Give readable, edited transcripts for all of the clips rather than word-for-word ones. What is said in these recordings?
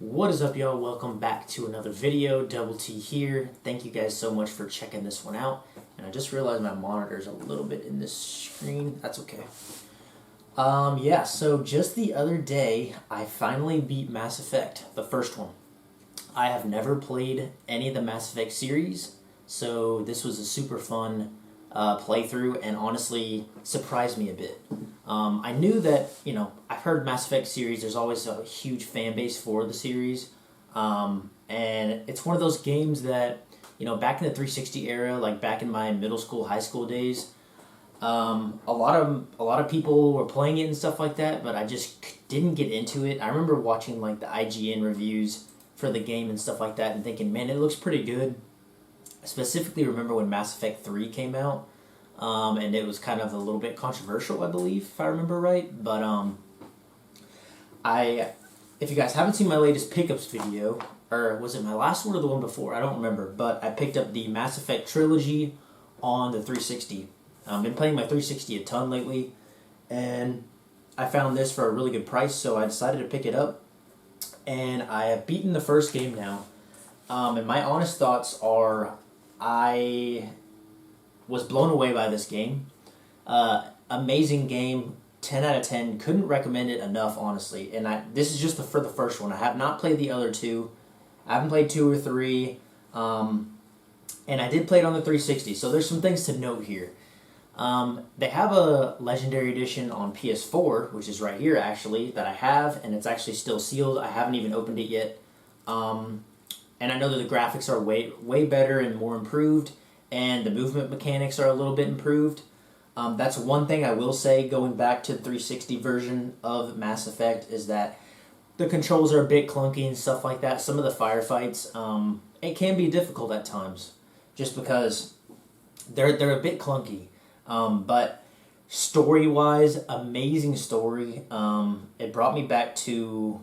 What is up, y'all? Welcome back to another video. Double T here. Thank you guys so much for checking this one out. And I just realized my monitor's a little bit in this screen. That's okay. Yeah, so just the other day, I finally beat Mass Effect, the first one. I have never played any of the Mass Effect series, so this was a super fun playthrough and honestly surprised me a bit. I knew that, I've heard Mass Effect series, there's always a huge fan base for the series. And it's one of those games that, back in the 360 era, like back in my middle school, high school days, a lot of people were playing it and stuff like that, but I just didn't get into it. I remember watching like the IGN reviews for the game and stuff like that and thinking, man, it looks pretty good. I specifically remember when Mass Effect 3 came out, and it was kind of a little bit controversial, I believe, if I remember right. But if you guys haven't seen my latest pickups video, or was it my last one or the one before? I don't remember, but I picked up the Mass Effect trilogy on the 360. I've been playing my 360 a ton lately, and I found this for a really good price, so I decided to pick it up. And I have beaten the first game now. And my honest thoughts are, I was blown away by this game. Amazing game, 10 out of 10. Couldn't recommend it enough, honestly. And this is just for the first one. I have not played the other two. I haven't played 2 or 3. And I did play it on the 360, so there's some things to note here. They have a Legendary Edition on PS4, which is right here, actually, that I have, and it's actually still sealed. I haven't even opened it yet. And I know that the graphics are way better and more improved, and the movement mechanics are a little bit improved. That's one thing I will say, going back to the 360 version of Mass Effect, is that the controls are a bit clunky and stuff like that. Some of the firefights, it can be difficult at times, just because they're a bit clunky. But story-wise, amazing story. It brought me back to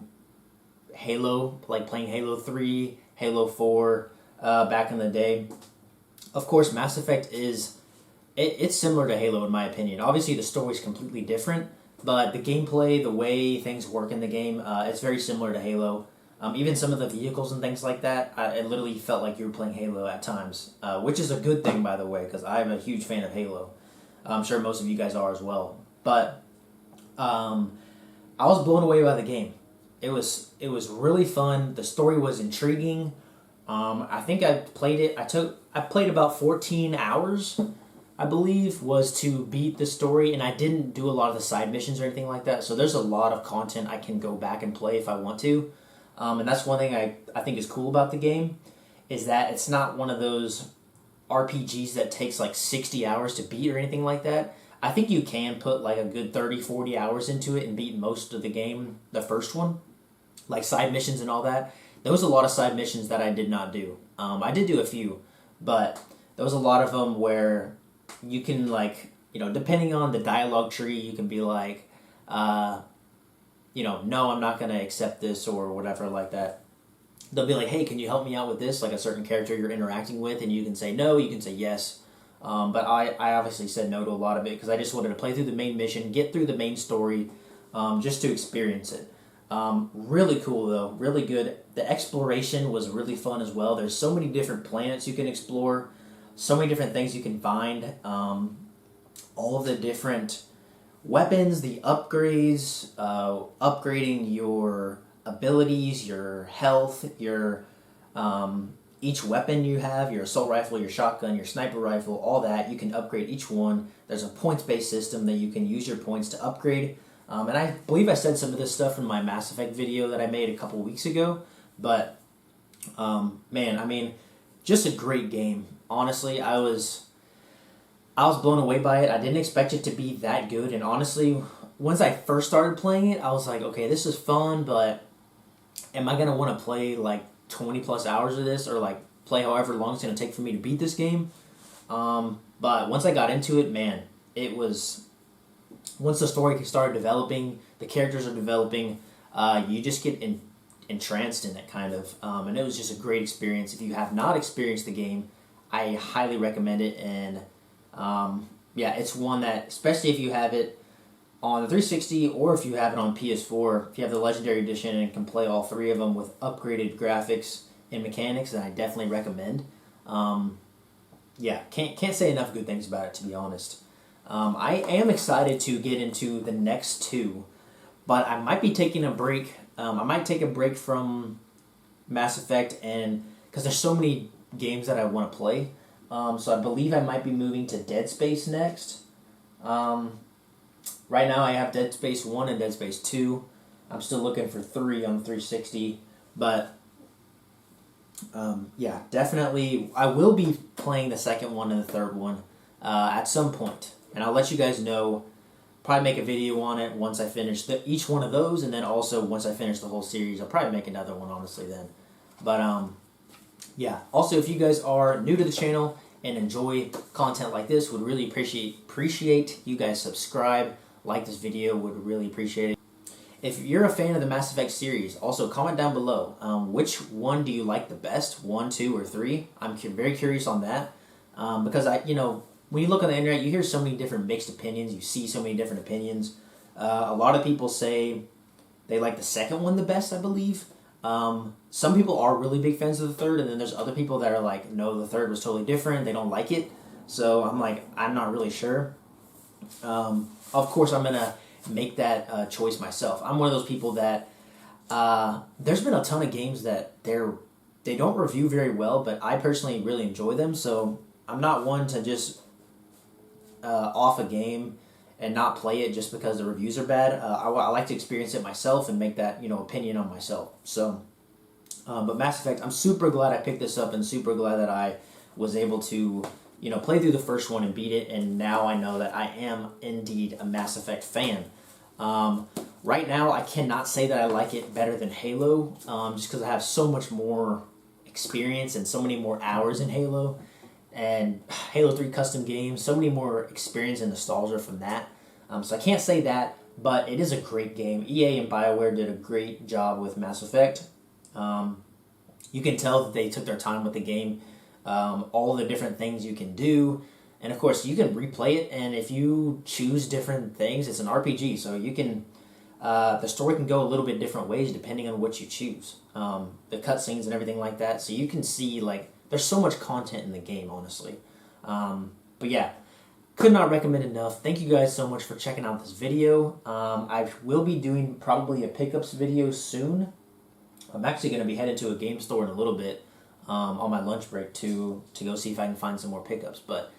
Halo, like playing Halo 3, Halo 4, back in the day. Of course, Mass Effect it's similar to Halo in my opinion. Obviously, the story's completely different, but the gameplay, the way things work in the game, it's very similar to Halo. Even some of the vehicles and things like that, it literally felt like you were playing Halo at times, which is a good thing, by the way, because I'm a huge fan of Halo. I'm sure most of you guys are as well. But I was blown away by the game. It was really fun. The story was intriguing. I think I played it. I played about 14 hours, I believe, was to beat the story, and I didn't do a lot of the side missions or anything like that. So there's a lot of content I can go back and play if I want to. And that's one thing I think is cool about the game, is that it's not one of those RPGs that takes like 60 hours to beat or anything like that. I think you can put like a good 30, 40 hours into it and beat most of the game, the first one, like side missions and all that. There was a lot of side missions that I did not do. I did do a few, but there was a lot of them where you can, like, depending on the dialogue tree, you can be like, no, I'm not going to accept this or whatever like that. They'll be like, hey, can you help me out with this? Like a certain character you're interacting with, and you can say no, you can say yes. But I obviously said no to a lot of it because I just wanted to play through the main mission, get through the main story, just to experience it. Really cool, though. Really good. The exploration was really fun as well. There's so many different planets you can explore, so many different things you can find, all of the different weapons, the upgrades, upgrading your abilities, your health, your each weapon you have, your assault rifle, your shotgun, your sniper rifle, all that, you can upgrade each one. There's a points-based system that you can use your points to upgrade. And I believe I said some of this stuff in my Mass Effect video that I made a couple weeks ago. But, man, I mean, just a great game. Honestly, I was blown away by it. I didn't expect it to be that good. And honestly, once I first started playing it, I was like, okay, this is fun, but am I going to want to play like 20 plus hours of this, or like play however long it's going to take for me to beat this game? But once I got into it, man, it was... Once the story started developing, the characters are developing, you just get entranced in it, kind of. And it was just a great experience. If you have not experienced the game, I highly recommend it. And yeah, it's one that, especially if you have it on the 360, or if you have it on PS4, if you have the Legendary Edition and can play all three of them with upgraded graphics and mechanics, then I definitely recommend. Yeah, can't say enough good things about it, to be honest. I am excited to get into the next two, but I might be taking a break. I might take a break from Mass Effect, and because there's so many games that I want to play. So I believe I might be moving to Dead Space next. Right now I have Dead Space 1 and Dead Space 2. I'm still looking for 3 on 360, but yeah, definitely I will be playing the second one and the third one at some point, and I'll let you guys know. Probably make a video on it once I finish each one of those, and then also once I finish the whole series, I'll probably make another one, honestly, then. But yeah, also if you guys are new to the channel and enjoy content like this, would really appreciate you guys subscribe, like this video, would really appreciate it. If you're a fan of the Mass Effect series, also comment down below. Which one do you like the best? 1, 2, or 3? I'm very curious on that. Because when you look on the internet, you hear so many different mixed opinions. You see so many different opinions. A lot of people say they like the second one the best, I believe. Some people are really big fans of the third, and then there's other people that are like, no, the third was totally different. They don't like it. So I'm like, I'm not really sure. Of course, I'm going to make that choice myself. I'm one of those people that there's been a ton of games that they don't review very well, but I personally really enjoy them. So I'm not one to just off a game and not play it just because the reviews are bad. I like to experience it myself and make that opinion on myself. So, but Mass Effect, I'm super glad I picked this up and super glad that I was able to play through the first one and beat it, and now I know that I am indeed a Mass Effect fan. Right now, I cannot say that I like it better than Halo, just because I have so much more experience and so many more hours in Halo. And Halo 3 custom games, so many more experience and nostalgia from that. So I can't say that, but it is a great game. EA and BioWare did a great job with Mass Effect. You can tell that they took their time with the game, all the different things you can do. And of course, you can replay it, and if you choose different things, it's an RPG, so you can, the story can go a little bit different ways depending on what you choose. The cutscenes and everything like that, so you can see, there's so much content in the game, honestly. But yeah, could not recommend enough. Thank you guys so much for checking out this video. I will be doing probably a pickups video soon. I'm actually going to be headed to a game store in a little bit on my lunch break to go see if I can find some more pickups. But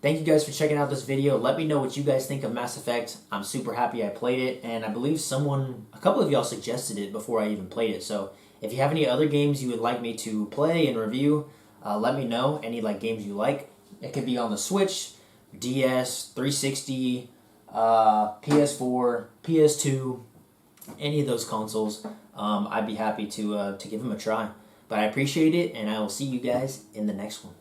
thank you guys for checking out this video. Let me know what you guys think of Mass Effect. I'm super happy I played it, and I believe a couple of y'all suggested it before I even played it. So if you have any other games you would like me to play and review, let me know. Any games you like. It could be on the Switch, DS, 360, PS4, PS2, any of those consoles. I'd be happy to give them a try. But I appreciate it, and I will see you guys in the next one.